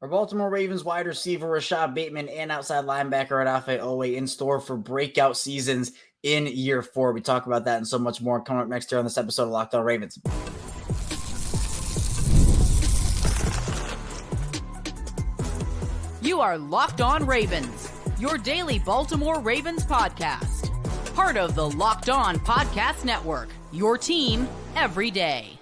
Our Baltimore Ravens wide receiver Rashod Bateman and outside linebacker Odafe Oweh in store for breakout seasons in year 4. We talk about that and so much more coming up next year on this episode of Locked On Ravens. You are Locked On Ravens, your daily Baltimore Ravens podcast. Part of the Locked On Podcast Network, your team every day.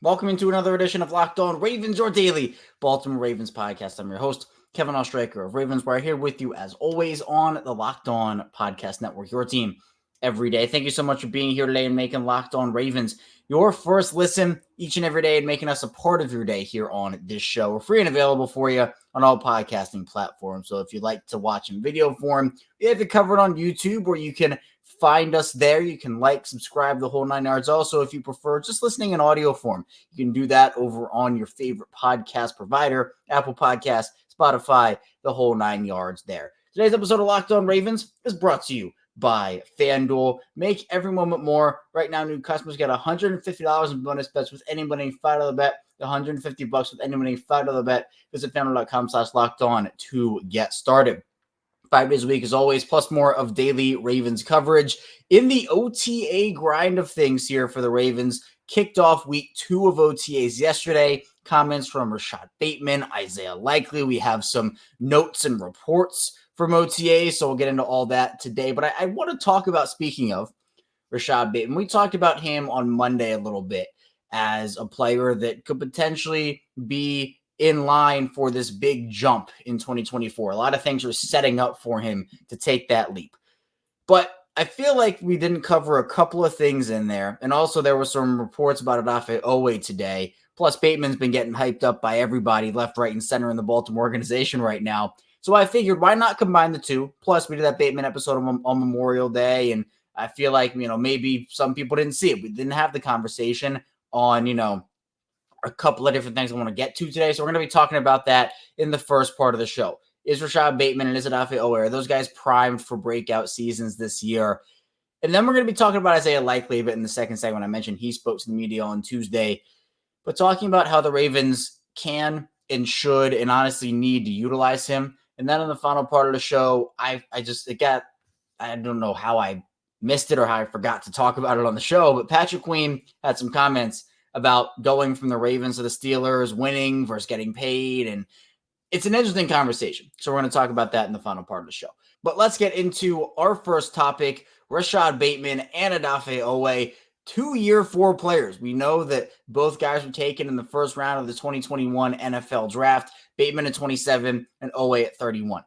Welcome into another edition of Locked On Ravens, your daily Baltimore Ravens podcast. I'm your host, Kevin Ostraker of Ravens Wire, here with you as always on the Locked On Podcast Network, your team every day. Thank you so much for being here today and making Locked On Ravens your first listen each and every day and making us a part of your day here on this show. We're free and available for you on all podcasting platforms. So if you'd like to watch in video form, we have it covered on YouTube where you can find us there. You can like, subscribe, the whole 9 yards. Also, if you prefer just listening in audio form, you can do that over on your favorite podcast provider, Apple Podcasts, Spotify, the whole 9 yards there. Today's episode of Locked On Ravens is brought to you by FanDuel. Make every moment more. Right now, new customers get $150 in bonus bets with any winning $5 bet. $150 with any winning $5 bet. Visit FanDuel.com/lockedon to get started. 5 days a week as always, plus more of daily Ravens coverage. In the OTA grind of things here for the Ravens, kicked off week 2 of OTAs yesterday. Comments from Rashod Bateman, Isaiah Likely. We have some notes and reports from OTA, so we'll get into all that today. But I want to talk about, speaking of Rashod Bateman, we talked about him on Monday a little bit as a player that could potentially be in line for this big jump in 2024. A lot of things are setting up for him to take that leap. But I feel like we didn't cover a couple of things in there. And also there were some reports about Odafe Oweh today. Plus Bateman's been getting hyped up by everybody left, right, and center in the Baltimore organization right now. So I figured, why not combine the two? Plus we did that Bateman episode on Memorial Day. And I feel like, maybe some people didn't see it. We didn't have the conversation on, a couple of different things I want to get to today. So we're going to be talking about that in the first part of the show. Is Rashod Bateman and is Odafe Oweh, are those guys primed for breakout seasons this year? And then we're going to be talking about Isaiah Likely a bit in the second segment. I mentioned he spoke to the media on Tuesday, but talking about how the Ravens can and should and honestly need to utilize him. And then in the final part of the show, I don't know how I missed it or how I forgot to talk about it on the show, but Patrick Queen had some comments about going from the Ravens to the Steelers, winning versus getting paid. And it's an interesting conversation. So we're going to talk about that in the final part of the show. But let's get into our first topic, Rashod Bateman and Odafe Oweh, 2 year 4 players. We know that both guys were taken in the first round of the 2021 NFL draft, Bateman at 27 and Oweh at 31.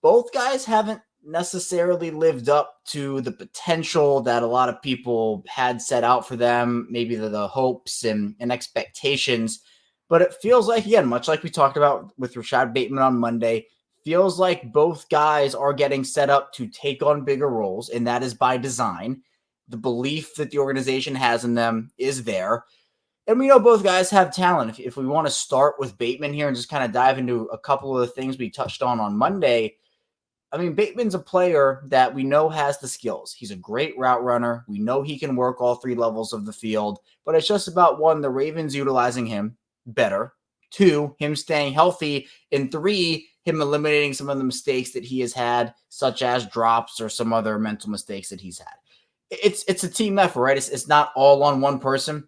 Both guys haven't necessarily lived up to the potential that a lot of people had set out for them, maybe the hopes and expectations. But it feels like, again, much like we talked about with Rashod Bateman on Monday, feels like both guys are getting set up to take on bigger roles, and that is by design. The belief that the organization has in them is there. And we know both guys have talent. If we want to start with Bateman here and just kind of dive into a couple of the things we touched on Monday, Bateman's a player that we know has the skills. He's a great route runner. We know he can work all 3 levels of the field, but it's just about 1, the Ravens utilizing him better, 2, him staying healthy, and 3, him eliminating some of the mistakes that he has had, such as drops or some other mental mistakes that he's had. It's a team effort, right? It's not all on one person.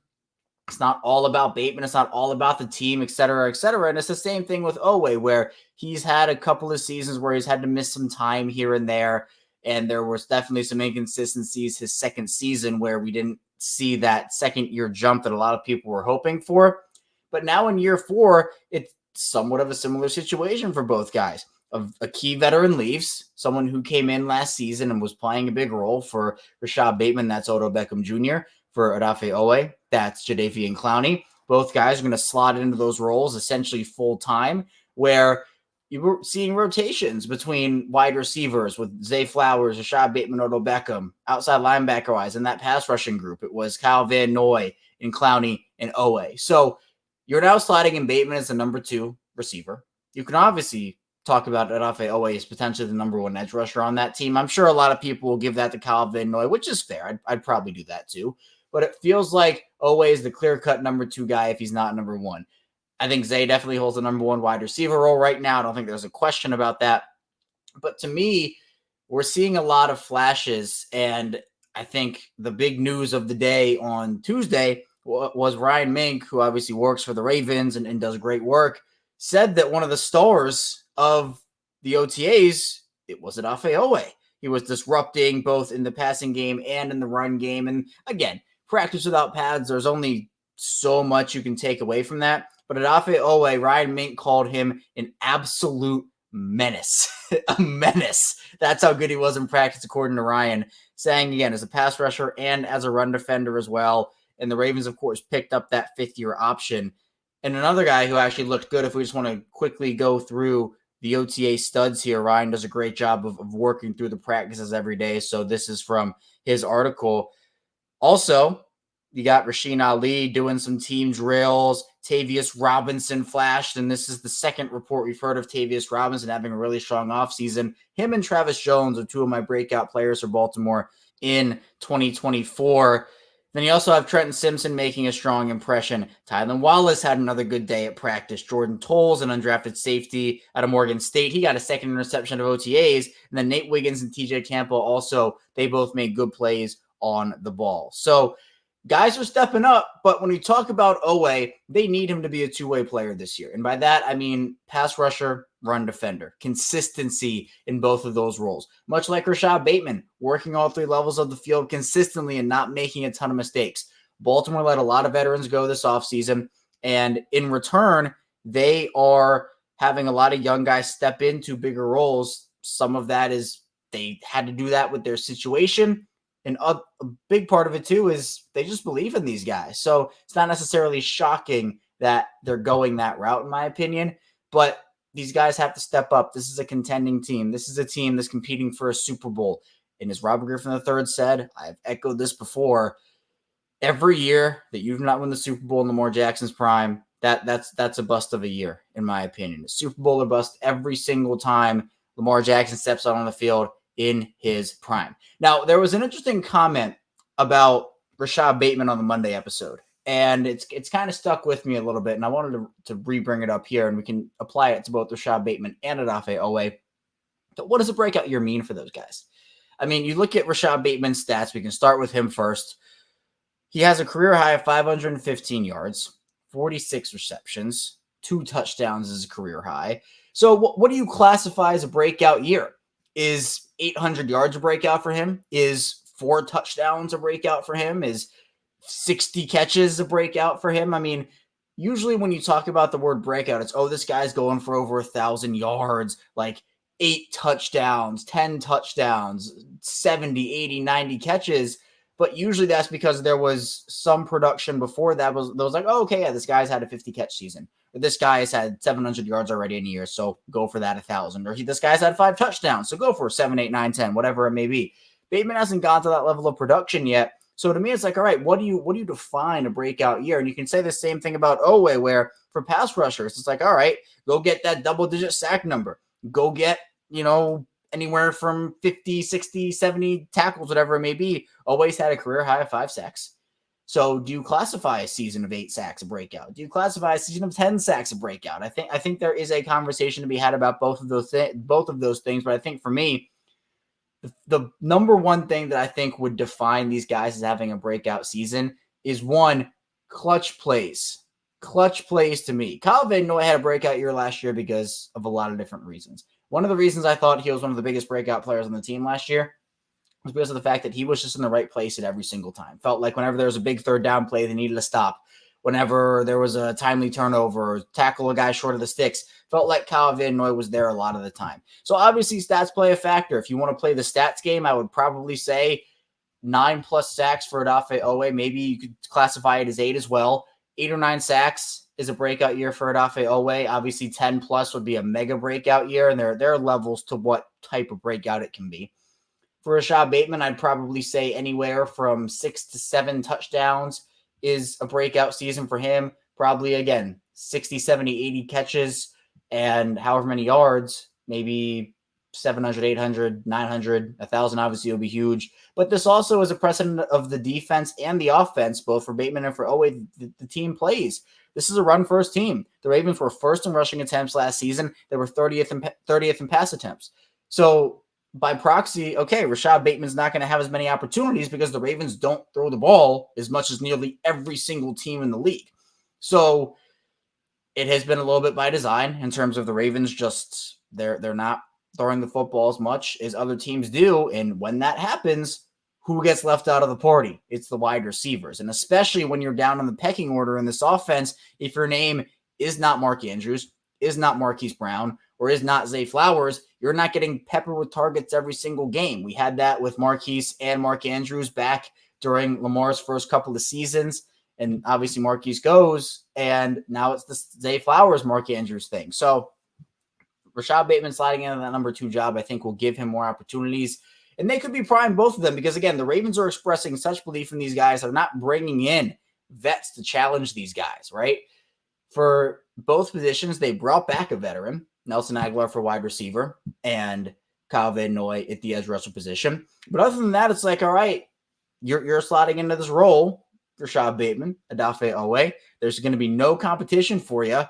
It's not all about Bateman. It's not all about the team, et cetera, et cetera. And it's the same thing with Oweh, where he's had a couple of seasons where he's had to miss some time here and there. And there was definitely some inconsistencies his second season where we didn't see that second-year jump that a lot of people were hoping for. But now in year 4, it's somewhat of a similar situation for both guys. A key veteran leaves, someone who came in last season and was playing a big role for Rashod Bateman. That's Odell Beckham Jr. For Odafe Oweh, that's Jadeveon Clowney. Both guys are going to slot into those roles essentially full-time, where you were seeing rotations between wide receivers with Zay Flowers, Rashod Bateman, Odell Beckham, outside linebacker-wise. In that pass rushing group, it was Kyle Van Noy and Clowney and Oweh. So you're now sliding in Bateman as the number 2 receiver. You can obviously talk about Odafe Oweh as potentially the number 1 edge rusher on that team. I'm sure a lot of people will give that to Kyle Van Noy, which is fair. I'd probably do that too. But it feels like Oweh is the clear-cut number 2 guy if he's not number 1. I think Zay definitely holds the number one wide receiver role right now. I don't think there's a question about that. But to me, we're seeing a lot of flashes. And I think the big news of the day on Tuesday was Ryan Mink, who obviously works for the Ravens and does great work, said that one of the stars of the OTAs, it was Odafe Oweh. He was disrupting both in the passing game and in the run game. And again, practice without pads, there's only so much you can take away from that. But Odafe Oweh, Ryan Mink called him an absolute menace. A menace. That's how good he was in practice, according to Ryan, saying, again, as a pass rusher and as a run defender as well. And the Ravens, of course, picked up that fifth-year option. And another guy who actually looked good, if we just want to quickly go through the OTA studs here, Ryan does a great job of working through the practices every day. So this is from his article. Also, you got Rasheen Ali doing some team drills. Tavius Robinson flashed, and this is the second report we've heard of Tavius Robinson having a really strong offseason. Him and Travis Jones are two of my breakout players for Baltimore in 2024. Then you also have Trenton Simpson making a strong impression. Tylan Wallace had another good day at practice. Jordan Tolles, an undrafted safety out of Morgan State, he got a second interception of OTAs. And then Nate Wiggins and TJ Campbell also, they both made good plays on the ball. So guys are stepping up, but when you talk about Oweh, they need him to be a two-way player this year. And by that, I mean pass rusher, run defender, consistency in both of those roles. Much like Rashod Bateman, working all three levels of the field consistently and not making a ton of mistakes. Baltimore let a lot of veterans go this offseason, and in return, they are having a lot of young guys step into bigger roles. Some of that is they had to do that with their situation. And a big part of it, too, is they just believe in these guys. So it's not necessarily shocking that they're going that route, in my opinion. But these guys have to step up. This is a contending team. This is a team that's competing for a Super Bowl. And as Robert Griffin III said, I've echoed this before, every year that you've not won the Super Bowl in Lamar Jackson's prime, that's a bust of a year, in my opinion. A Super Bowl or bust every single time Lamar Jackson steps out on the field in his prime. Now, there was an interesting comment about Rashod Bateman on the Monday episode, and it's kind of stuck with me a little bit, and I wanted to re-bring it up here, and we can apply it to both Rashod Bateman and Odafe Oweh. But what does a breakout year mean for those guys? I mean, you look at Rashod Bateman's stats. We can start with him first. He has a career high of 515 yards, 46 receptions, 2 touchdowns is a career high. So what do you classify as a breakout year? Is 800 yards a breakout for him? Is 4 touchdowns a breakout for him? Is 60 catches a breakout for him? I mean, usually when you talk about the word breakout, it's, oh, this guy's going for over 1,000 yards, like 8 touchdowns, 10 touchdowns, 70, 80, 90 catches. But usually that's because there was some production before that was like, oh, okay, yeah, this guy's had a 50 catch season. Or this guy has had 700 yards already in a year, so go for that 1,000. Or this guy's had 5 touchdowns, so go for 7, 8, 9, 10, whatever it may be. Bateman hasn't gone to that level of production yet. So to me, it's like, all right, what do you define a breakout year? And you can say the same thing about Oweh, where for pass rushers, it's like, all right, go get that double-digit sack number. Go get, anywhere from 50, 60, 70 tackles, whatever it may be. Always had a career high of 5 sacks. So do you classify a season of 8 sacks a breakout? Do you classify a season of 10 sacks a breakout? I think there is a conversation to be had about both of those things. But I think for me, the number one thing that I think would define these guys as having a breakout season is, one, clutch plays. Clutch plays to me. Kyle Van Noy had a breakout year last year because of a lot of different reasons. One of the reasons I thought he was one of the biggest breakout players on the team last year was because of the fact that he was just in the right place at every single time. Felt like whenever there was a big third down play, they needed to stop. Whenever there was a timely turnover, or tackle a guy short of the sticks, felt like Kyle Van Noy was there a lot of the time. So obviously stats play a factor. If you want to play the stats game, I would probably say 9+ sacks for Odafe Oweh. Maybe you could classify it as 8 as well. 8 or 9 sacks is a breakout year for Odafe Oweh. Obviously 10+ would be a mega breakout year, and there are levels to what type of breakout it can be. For Rashod Bateman, I'd probably say anywhere from 6 to 7 touchdowns is a breakout season for him. Probably, again, 60, 70, 80 catches and however many yards, maybe 700, 800, 900, 1,000 obviously will be huge. But this also is a precedent of the defense and the offense, both for Bateman and for Oweh, the team plays. This is a run-first team. The Ravens were first in rushing attempts last season. They were 30th in pass attempts. So by proxy, okay, Rashod Bateman's not going to have as many opportunities because the Ravens don't throw the ball as much as nearly every single team in the league. So it has been a little bit by design in terms of the Ravens just they're not throwing the football as much as other teams do. And when that happens, who gets left out of the party? It's the wide receivers. And especially when you're down in the pecking order in this offense, if your name is not Mark Andrews, is not Marquise Brown, or is not Zay Flowers, you're not getting peppered with targets every single game. We had that with Marquise and Mark Andrews back during Lamar's first couple of seasons. And obviously Marquise goes, and now it's the Zay Flowers, Mark Andrews thing. So Rashod Bateman sliding into that number 2 job, I think will give him more opportunities. And they could be prime both of them because, again, the Ravens are expressing such belief in these guys. They're not bringing in vets to challenge these guys, right? For both positions, they brought back a veteran, Nelson Aguilar for wide receiver, and Kyle Van Noy at the edge rusher position. But other than that, it's like, all right, you're slotting into this role, Rashod Bateman, Odafe Oweh. There's going to be no competition for you.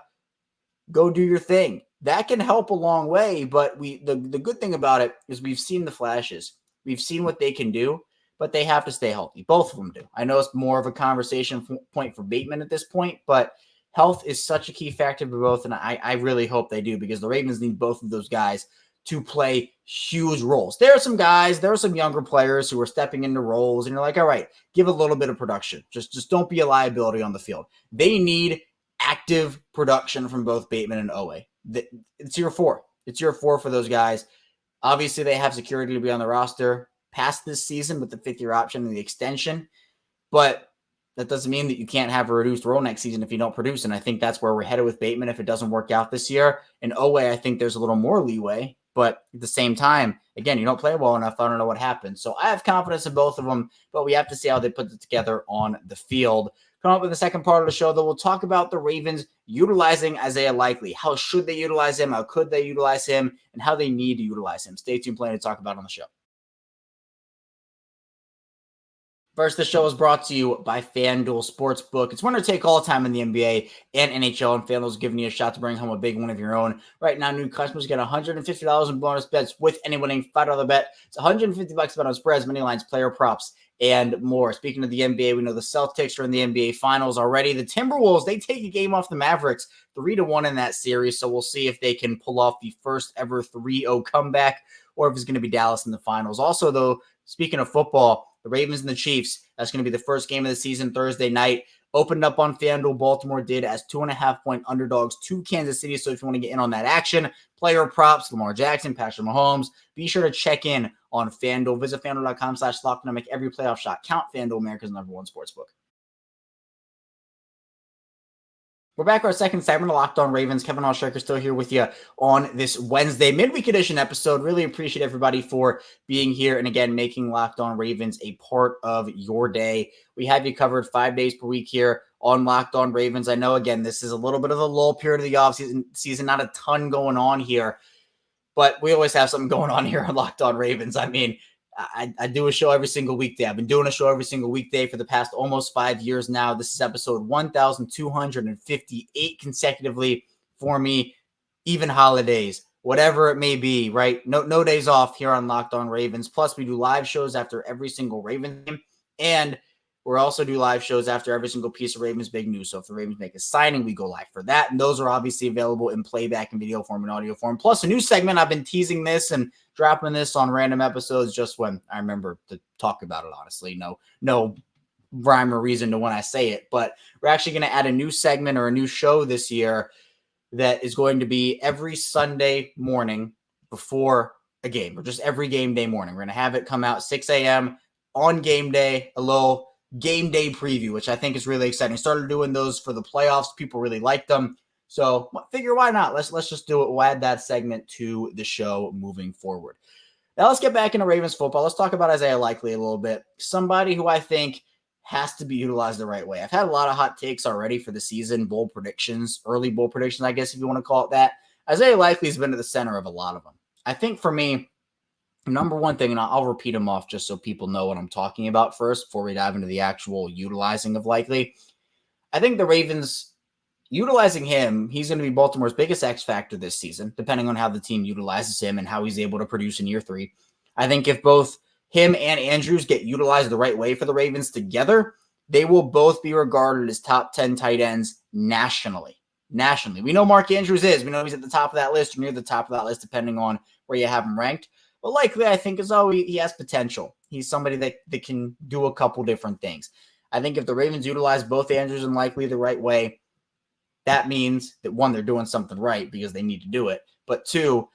Go do your thing. That can help a long way, but the good thing about it is we've seen the flashes. We've seen what they can do, but they have to stay healthy. Both of them do. I know it's more of a conversation point for Bateman at this point, but health is such a key factor for both, and I really hope they do because the Ravens need both of those guys to play huge roles. There are some younger players who are stepping into roles, and you're like, all right, give a little bit of production. Just don't be a liability on the field. They need active production from both Bateman and Oweh. It's year 4. It's year 4 for those guys. Obviously, they have security to be on the roster past this season with the 5th-year option and the extension, but that doesn't mean that you can't have a reduced role next season if you don't produce, and I think that's where we're headed with Bateman if it doesn't work out this year. And Oweh, I think there's a little more leeway, but at the same time, again, you don't play well enough, I don't know what happens. So I have confidence in both of them, but we have to see how they put it together on the field. Coming up in the second part of the show, though, we'll talk about the Ravens utilizing Isaiah Likely. How should they utilize him? How could they utilize him? And how they need to utilize him. Stay tuned, plenty to talk about on the show. First, the show is brought to you by FanDuel Sportsbook. It's winner take all time in the NBA and NHL, and FanDuel's giving you a shot to bring home a big one of your own. Right now, new customers get $150 in bonus bets with any winning $5 bet. It's $150 bet on spreads, money lines, player props, and more. Speaking of the NBA, we know the Celtics are in the NBA Finals already. The Timberwolves, they take a game off the Mavericks, 3-1 in that series, so we'll see if they can pull off the first ever 3-0 comeback or if it's going to be Dallas in the Finals. Also, though, speaking of football, the Ravens and the Chiefs, that's going to be the first game of the season Thursday night. Opened up on FanDuel. Baltimore did as 2.5-point underdogs to Kansas City. So if you want to get in on that action, player props, Lamar Jackson, Patrick Mahomes, be sure to check in on FanDuel. Visit FanDuel.com/lockdown to make every playoff shot count. FanDuel, America's #1 sportsbook. We're back for our second segment of Locked On Ravens. Kevin Ostraker still here with you on this Wednesday midweek edition episode. Really appreciate everybody for being here and, again, making Locked On Ravens a part of your day. We have you covered 5 days per week here on Locked On Ravens. I know, again, this is a little bit of a lull period of the offseason, not a ton going on here, but we always have something going on here on Locked On Ravens. I mean, I do a show every single weekday. I've been doing a show every single weekday for the past almost 5 years now. This is episode 1,258 consecutively for me, even holidays, whatever it may be, right? No days off here on Locked On Ravens. Plus, we do live shows after every single Ravens game, and we're also do live shows after every single piece of Ravens big news. So if the Ravens make a signing, we go live for that. And those are obviously available in playback and video form and audio form. Plus a new segment. I've been teasing this and dropping this on random episodes just when I remember to talk about it, honestly. No rhyme or reason to when I say it. But we're actually going to add a new segment or a new show this year that is going to be every Sunday morning before a game, or just every game day morning. We're going to have it come out 6 a.m. on game day, a little game day preview, which I think is really exciting. Started doing those for the playoffs. People really liked them. So figure why not? Let's just do it. We'll add that segment to the show moving forward. Now let's get back into Ravens football. Let's talk about Isaiah Likely a little bit. Somebody who I think has to be utilized the right way. I've had a lot of hot takes already for the season, bowl predictions, early bowl predictions, I guess if you want to call it that. Isaiah Likely has been at the center of a lot of them. I think for me, number one thing, and I'll repeat them off just so people know what I'm talking about first before we dive into the actual utilizing of Likely. I think the Ravens utilizing him, he's going to be Baltimore's biggest X factor this season, depending on how the team utilizes him and how he's able to produce in year 3. I think if both him and Andrews get utilized the right way for the Ravens together, they will both be regarded as top 10 tight ends nationally. We know Mark Andrews is. We know he's at the top of that list or near the top of that list, depending on where you have him ranked. But likely, I think, he has potential. He's somebody that can do a couple different things. I think if the Ravens utilize both Andrews and Likely the right way, that means that, one, they're doing something right because they need to do it. But two,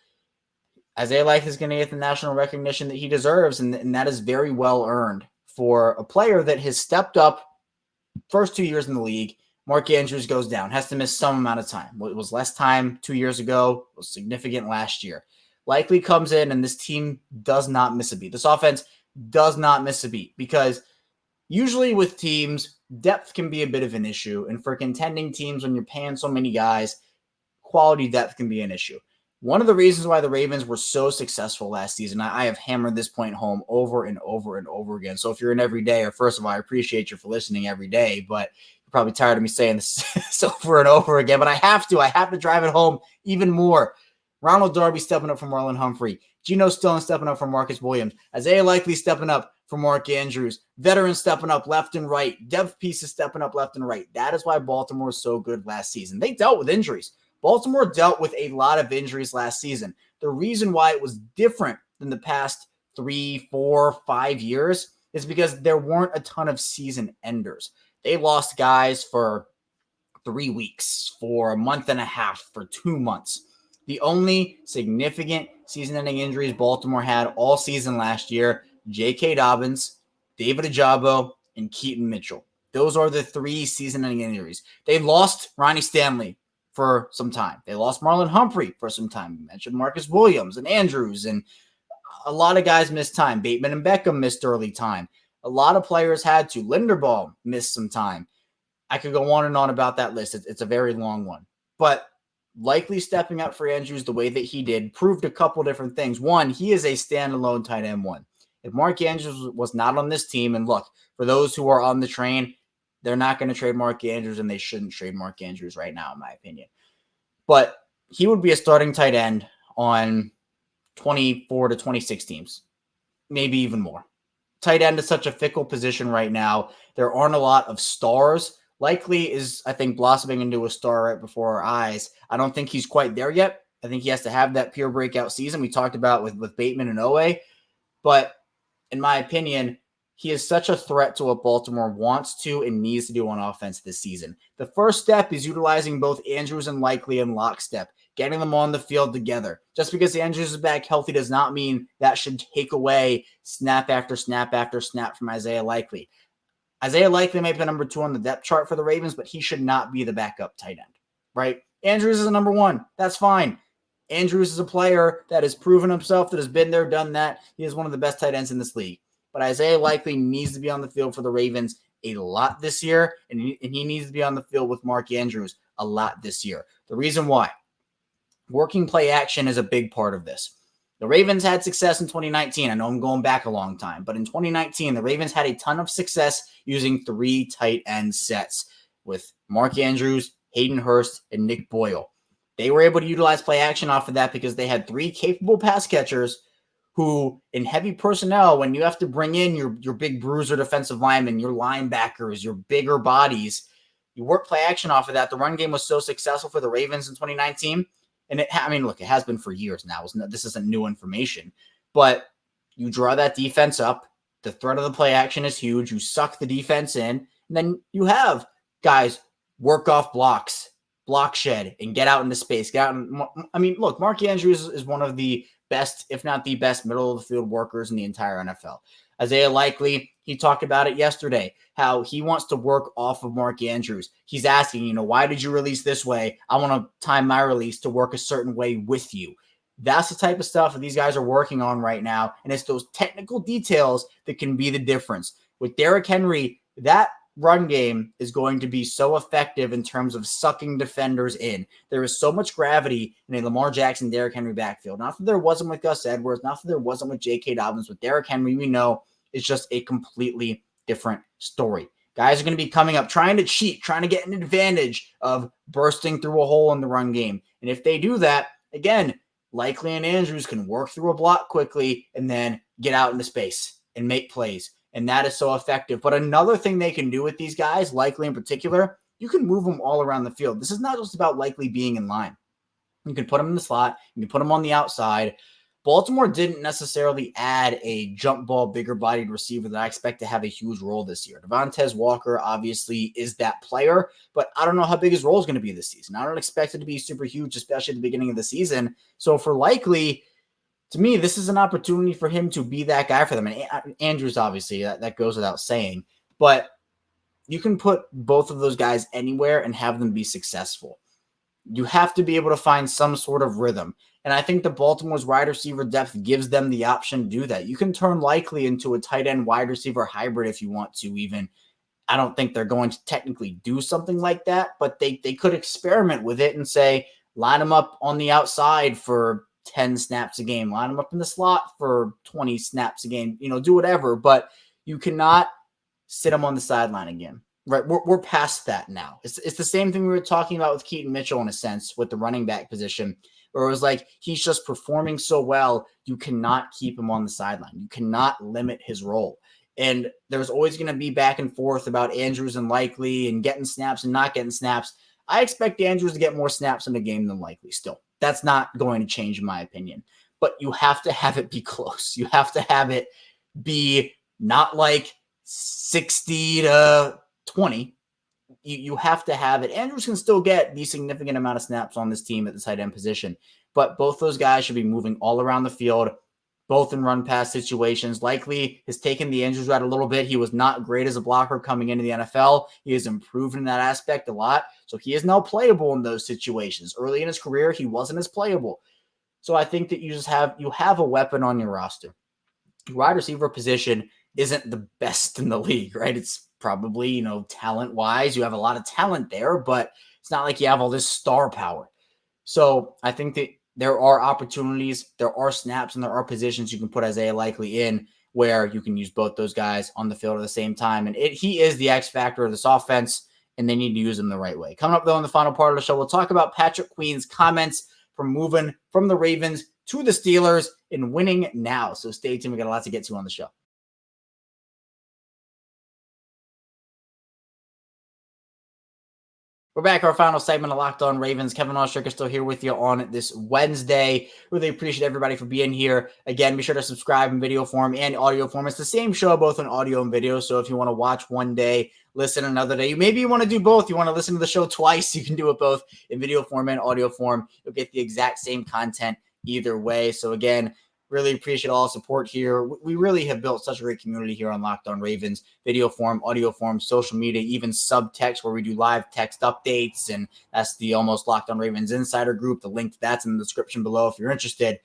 Isaiah Likely is going to get the national recognition that he deserves, and that is very well earned for a player that has stepped up first 2 years in the league. Mark Andrews goes down, has to miss some amount of time. It was less time 2 years ago. It was significant last year. Likely comes in, and this team does not miss a beat. This offense does not miss a beat because usually with teams, depth can be a bit of an issue. And for contending teams, when you're paying so many guys, quality depth can be an issue. One of the reasons why the Ravens were so successful last season, I have hammered this point home over and over and over again. So if you're an everydayer, first of all, I appreciate you for listening every day, but you're probably tired of me saying this over and over again, but I have to drive it home even more. Ronald Darby stepping up for Marlon Humphrey. Geno Stone stepping up for Marcus Williams. Isaiah Likely stepping up for Mark Andrews. Veterans stepping up left and right. Depth pieces stepping up left and right. That is why Baltimore was so good last season. They dealt with injuries. Baltimore dealt with a lot of injuries last season. The reason why it was different than the past 3, 4, 5 years is because there weren't a ton of season enders. They lost guys for 3 weeks, for a month and a half, for 2 months. The only significant season-ending injuries Baltimore had all season last year, J.K. Dobbins, David Ojabo, and Keaton Mitchell. Those are the 3 season-ending injuries. They lost Ronnie Stanley for some time. They lost Marlon Humphrey for some time. You mentioned Marcus Williams and Andrews, and a lot of guys missed time. Bateman and Beckham missed early time. A lot of players had to. Linderbaum missed some time. I could go on and on about that list. It's a very long one. But Likely stepping up for Andrews the way that he did proved a couple different things. One, he is a standalone tight end one. If Mark Andrews was not on this team, and look, for those who are on the train, they're not going to trade Mark Andrews, and they shouldn't trade Mark Andrews right now, in my opinion. But he would be a starting tight end on 24 to 26 teams, maybe even more. Tight end is such a fickle position right now. There aren't a lot of stars. Likely is, I think, blossoming into a star right before our eyes. I don't think he's quite there yet. I think he has to have that pure breakout season we talked about with Bateman and Oweh. But in my opinion, he is such a threat to what Baltimore wants to and needs to do on offense this season. The first step is utilizing both Andrews and Likely in lockstep, getting them on the field together. Just because Andrews is back healthy does not mean that should take away snap after snap after snap from Isaiah Likely. Isaiah Likely may be number 2 on the depth chart for the Ravens, but he should not be the backup tight end, right? Andrews is a number 1. That's fine. Andrews is a player that has proven himself, that has been there, done that. He is one of the best tight ends in this league. But Isaiah Likely needs to be on the field for the Ravens a lot this year, and he needs to be on the field with Mark Andrews a lot this year. The reason why, working play action is a big part of this. The Ravens had success in 2019. I know I'm going back a long time, but in 2019, the Ravens had a ton of success using 3 tight end sets with Mark Andrews, Hayden Hurst, and Nick Boyle. They were able to utilize play action off of that because they had 3 capable pass catchers who, in heavy personnel, when you have to bring in your big bruiser defensive linemen, your linebackers, your bigger bodies, you work play action off of that. The run game was so successful for the Ravens in 2019. And it has been for years now. This isn't new information. But you draw that defense up. The threat of the play action is huge. You suck the defense in. And then you have guys work off blocks, block shed, and get out into space. Look, Mark Andrews is one of the best, if not the best, middle of the field workers in the entire NFL. Isaiah Likely, he talked about it yesterday, how he wants to work off of Mark Andrews. He's asking, why did you release this way? I want to time my release to work a certain way with you. That's the type of stuff that these guys are working on right now, and it's those technical details that can be the difference. With Derrick Henry, that run game is going to be so effective in terms of sucking defenders in. There is so much gravity in a Lamar Jackson, Derrick Henry backfield. Not that there wasn't with Gus Edwards, not that there wasn't with J.K. Dobbins. With Derrick Henry, we know it's just a completely different story. Guys are going to be coming up, trying to cheat, trying to get an advantage of bursting through a hole in the run game. And if they do that, again, Likely and Andrews can work through a block quickly and then get out into space and make plays. And that is so effective. But another thing they can do with these guys, Likely in particular, you can move them all around the field. This is not just about Likely being in line. You can put them in the slot. You can put them on the outside. Baltimore didn't necessarily add a jump ball, bigger bodied receiver that I expect to have a huge role this year. Devontae Walker obviously is that player, but I don't know how big his role is going to be this season. I don't expect it to be super huge, especially at the beginning of the season. So for Likely, to me, this is an opportunity for him to be that guy for them. And Andrews, obviously, that goes without saying, but you can put both of those guys anywhere and have them be successful. You have to be able to find some sort of rhythm. And I think the Baltimore's wide receiver depth gives them the option to do that. You can turn Likely into a tight end wide receiver hybrid if you want to even. I don't think they're going to technically do something like that, but they could experiment with it and say, line them up on the outside for 10 snaps a game, line them up in the slot for 20 snaps a game, do whatever, but you cannot sit them on the sideline again. Right, we're past that now. It's the same thing we were talking about with Keaton Mitchell in a sense with the running back position, where it was like he's just performing so well, you cannot keep him on the sideline. You cannot limit his role. And there's always going to be back and forth about Andrews and Likely and getting snaps and not getting snaps. I expect Andrews to get more snaps in the game than Likely still. That's not going to change in my opinion. But you have to have it be close. You have to have it be not like 60 to 20. You have to have it. Andrews can still get the significant amount of snaps on this team at the tight end position, but both those guys should be moving all around the field, both in run pass situations. Likely has taken the Andrews route a little bit. He was not great as a blocker coming into the NFL. He has improved in that aspect a lot. So he is now playable in those situations. Early in his career, he wasn't as playable. So I think that you have a weapon on your roster. Your wide receiver position isn't the best in the league, right? It's probably, talent-wise, you have a lot of talent there, but it's not like you have all this star power. So I think that there are opportunities, there are snaps, and there are positions you can put Isaiah Likely in where you can use both those guys on the field at the same time. And he is the X factor of this offense, and they need to use him the right way. Coming up, though, in the final part of the show, we'll talk about Patrick Queen's comments from moving from the Ravens to the Steelers and winning now. So stay tuned. We got a lot to get to on the show. We're back. Our final segment of Locked On Ravens. Kevin Ostraker still here with you on this Wednesday. Really appreciate everybody for being here. Again, be sure to subscribe in video form and audio form. It's the same show, both in audio and video. So if you want to watch one day, listen another day, maybe you want to do both. You want to listen to the show twice, you can do it both in video form and audio form. You'll get the exact same content either way. So again, really appreciate all the support here. We really have built such a great community here on Locked On Ravens, video form, audio form, social media, even subtext where we do live text updates. And that's the Almost Locked On Ravens Insider group. The link to that's in the description below if you're interested.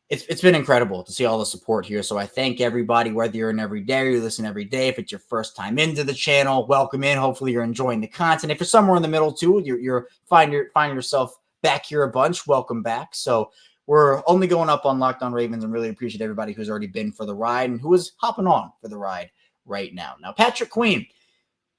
It's been incredible to see all the support here. So I thank everybody, whether you're in every day or you listen every day. If it's your first time into the channel, welcome in. Hopefully you're enjoying the content. If you're somewhere in the middle too, you're finding yourself back here a bunch, welcome back. So we're only going up on Locked On Ravens and really appreciate everybody who's already been for the ride and who is hopping on for the ride right now. Now, Patrick Queen,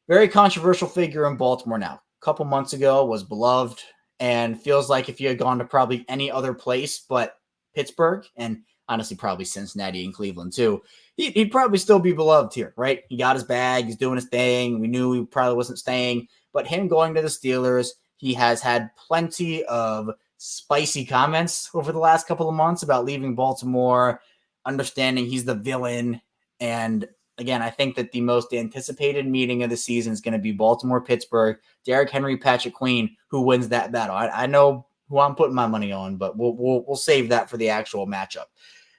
very controversial figure in Baltimore now. A couple months ago was beloved and feels like if you had gone to probably any other place but Pittsburgh and honestly probably Cincinnati and Cleveland too, he'd probably still be beloved here, right? He got his bag. He's doing his thing. We knew he probably wasn't staying, but him going to the Steelers, he has had plenty of spicy comments over the last couple of months about leaving Baltimore, understanding he's the villain. And again, I think that the most anticipated meeting of the season is going to be Baltimore-Pittsburgh, Derrick Henry, Patrick Queen, who wins that battle. I know who I'm putting my money on, but we'll save that for the actual matchup.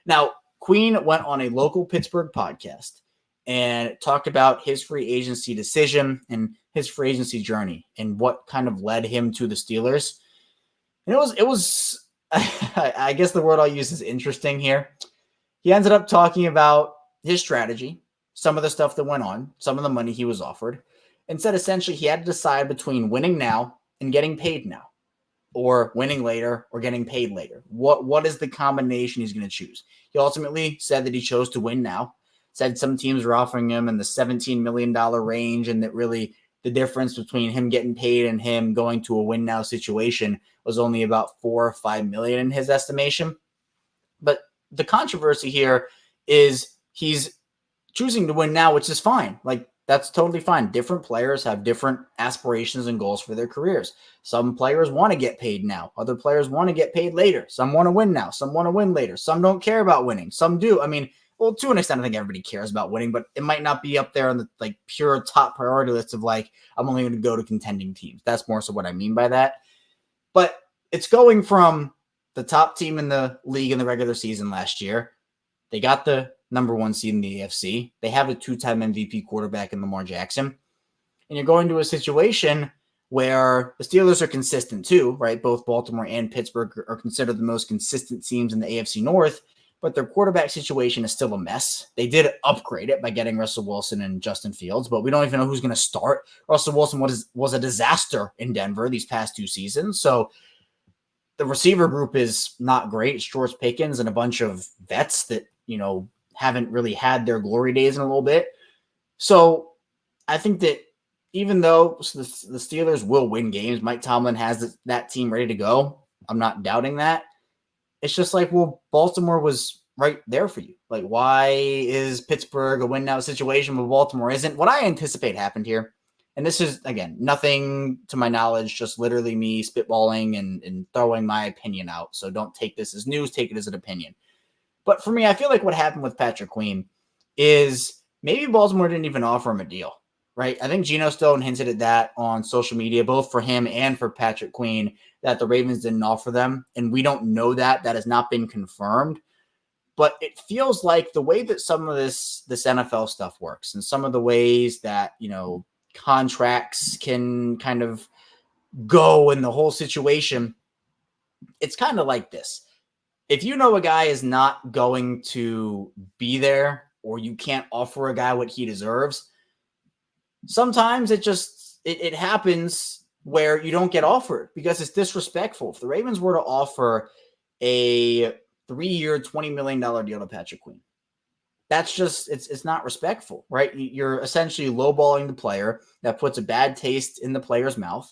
Now, Queen went on a local Pittsburgh podcast and talked about his free agency decision and his free agency journey and what kind of led him to the Steelers. And it was I guess the word I'll use is interesting here. He ended up talking about his strategy, some of the stuff that went on, some of the money he was offered, and said essentially he had to decide between winning now and getting paid now, or winning later or getting paid later. What is the combination he's going to choose? He ultimately said that he chose to win now. said some teams were offering him in the $17 million range, and that really the difference between him getting paid and him going to a win now situation was only about $4 or $5 million in his estimation. But the controversy here is he's choosing to win now, which is fine. Like, that's totally fine. Different players have different aspirations and goals for their careers. Some players want to get paid now. Other players want to get paid later. Some want to win now. Some want to win later. Some don't care about winning. Some do. I mean, well, to an extent, I think everybody cares about winning, but it might not be up there on the like pure top priority list of like, I'm only going to go to contending teams. That's more so what I mean by that. But it's going from the top team in the league in the regular season last year. They got the number one seed in the AFC. They have a two-time MVP quarterback in Lamar Jackson. And you're going to a situation where the Steelers are consistent too, right? Both Baltimore and Pittsburgh are considered the most consistent teams in the AFC North, but their quarterback situation is still a mess. They did upgrade it by getting Russell Wilson and Justin Fields, but we don't even know who's going to start. Russell Wilson was a disaster in Denver these past 2 seasons. So the receiver group is not great. It's George Pickens and a bunch of vets that, haven't really had their glory days in a little bit. So I think that even though the Steelers will win games, Mike Tomlin has that team ready to go. I'm not doubting that. It's just like, well, Baltimore was right there for you. Like, why is Pittsburgh a win now situation, but Baltimore isn't? What I anticipate happened here, and this is, again, nothing to my knowledge, just literally me spitballing and throwing my opinion out. So don't take this as news, take it as an opinion. But for me, I feel like what happened with Patrick Queen is maybe Baltimore didn't even offer him a deal, right? I think Geno Stone hinted at that on social media, both for him and for Patrick Queen, that the Ravens didn't offer them. And we don't know that. That has not been confirmed. But it feels like the way that some of this NFL stuff works and some of the ways that, contracts can kind of go in the whole situation, it's kind of like this. If you know a guy is not going to be there, or you can't offer a guy what he deserves, sometimes it happens where you don't get offered because it's disrespectful. If the Ravens were to offer a 3-year, $20 million deal to Patrick Queen, that's just, it's not respectful, right? You're essentially lowballing the player. That puts a bad taste in the player's mouth.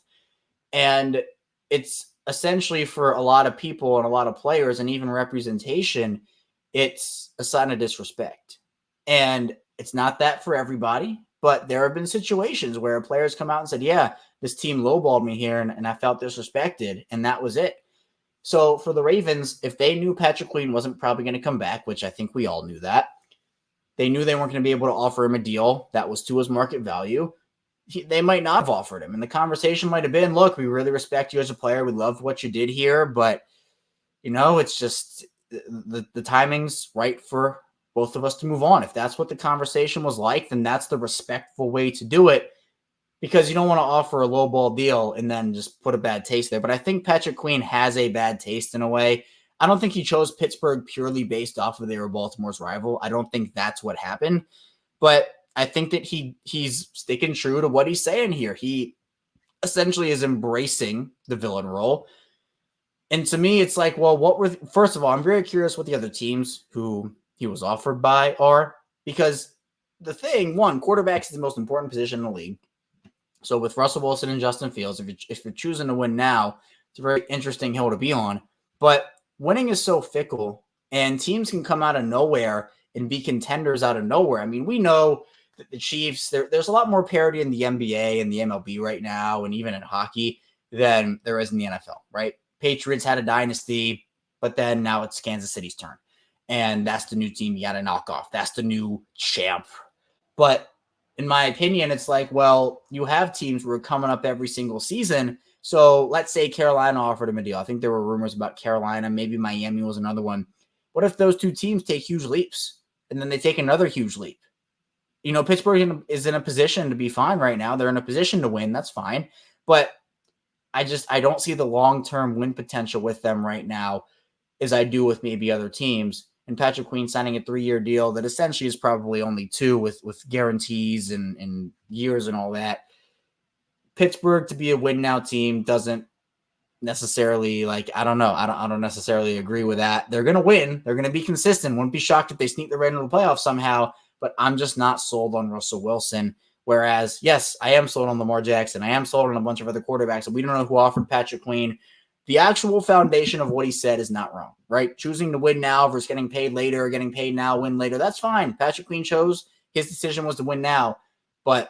And it's essentially, for a lot of people and a lot of players and even representation, it's a sign of disrespect. And it's not that for everybody, but there have been situations where players come out and said, yeah, this team lowballed me here and I felt disrespected, and that was it. So for the Ravens, if they knew Patrick Queen wasn't probably going to come back, which I think we all knew that, they knew they weren't going to be able to offer him a deal that was to his market value, they might not have offered him. And the conversation might have been, look, we really respect you as a player. We love what you did here, but, it's just the timing's right for both of us to move on. If that's what the conversation was like, then that's the respectful way to do it, because you don't want to offer a lowball deal and then just put a bad taste there. But I think Patrick Queen has a bad taste in a way. I don't think he chose Pittsburgh purely based off of they were Baltimore's rival. I don't think that's what happened. But I think that he's sticking true to what he's saying here. He essentially is embracing the villain role. And to me, it's like, well, first of all, I'm very curious what the other teams who he was offered by are, because the thing, one, quarterbacks is the most important position in the league. So with Russell Wilson and Justin Fields, if you're choosing to win now, it's a very interesting hill to be on. But winning is so fickle, and teams can come out of nowhere and be contenders out of nowhere. I mean, we know that the Chiefs, there's a lot more parity in the NBA and the MLB right now, and even in hockey, than there is in the NFL, right? Patriots had a dynasty, but then now it's Kansas City's turn. And that's the new team you got to knock off. That's the new champ. But in my opinion, it's like, well, you have teams who are coming up every single season. So let's say Carolina offered him a deal. I think there were rumors about Carolina. Maybe Miami was another one. What if those two teams take huge leaps and then they take another huge leap? Pittsburgh is in a position to be fine right now. They're in a position to win. That's fine. But I don't see the long-term win potential with them right now as I do with maybe other teams. And Patrick Queen signing a 3-year deal that essentially is probably only 2 with guarantees and years and all that. Pittsburgh to be a win now team doesn't necessarily, I don't know. I don't necessarily agree with that. They're going to win. They're going to be consistent. Wouldn't be shocked if they sneak their way into the playoffs somehow. but I'm just not sold on Russell Wilson. Whereas, yes, I am sold on Lamar Jackson. I am sold on a bunch of other quarterbacks, and we don't know who offered Patrick Queen. The actual foundation of what he said is not wrong, right? Choosing to win now versus getting paid later, getting paid now, win later, that's fine. Patrick Queen chose, his decision was to win now, but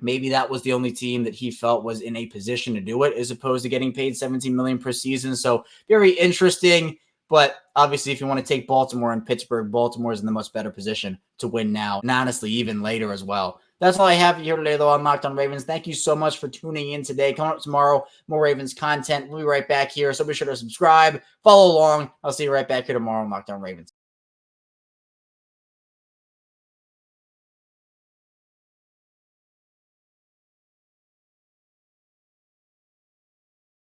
maybe that was the only team that he felt was in a position to do it as opposed to getting paid $17 million per season. So very interesting. But obviously, if you want to take Baltimore and Pittsburgh, Baltimore is in the much better position to win now, and honestly, even later as well. That's all I have here today, though, on Locked On Ravens. Thank you so much for tuning in today. Coming up tomorrow, more Ravens content. We'll be right back here, so be sure to subscribe, follow along. I'll see you right back here tomorrow on Locked On Ravens.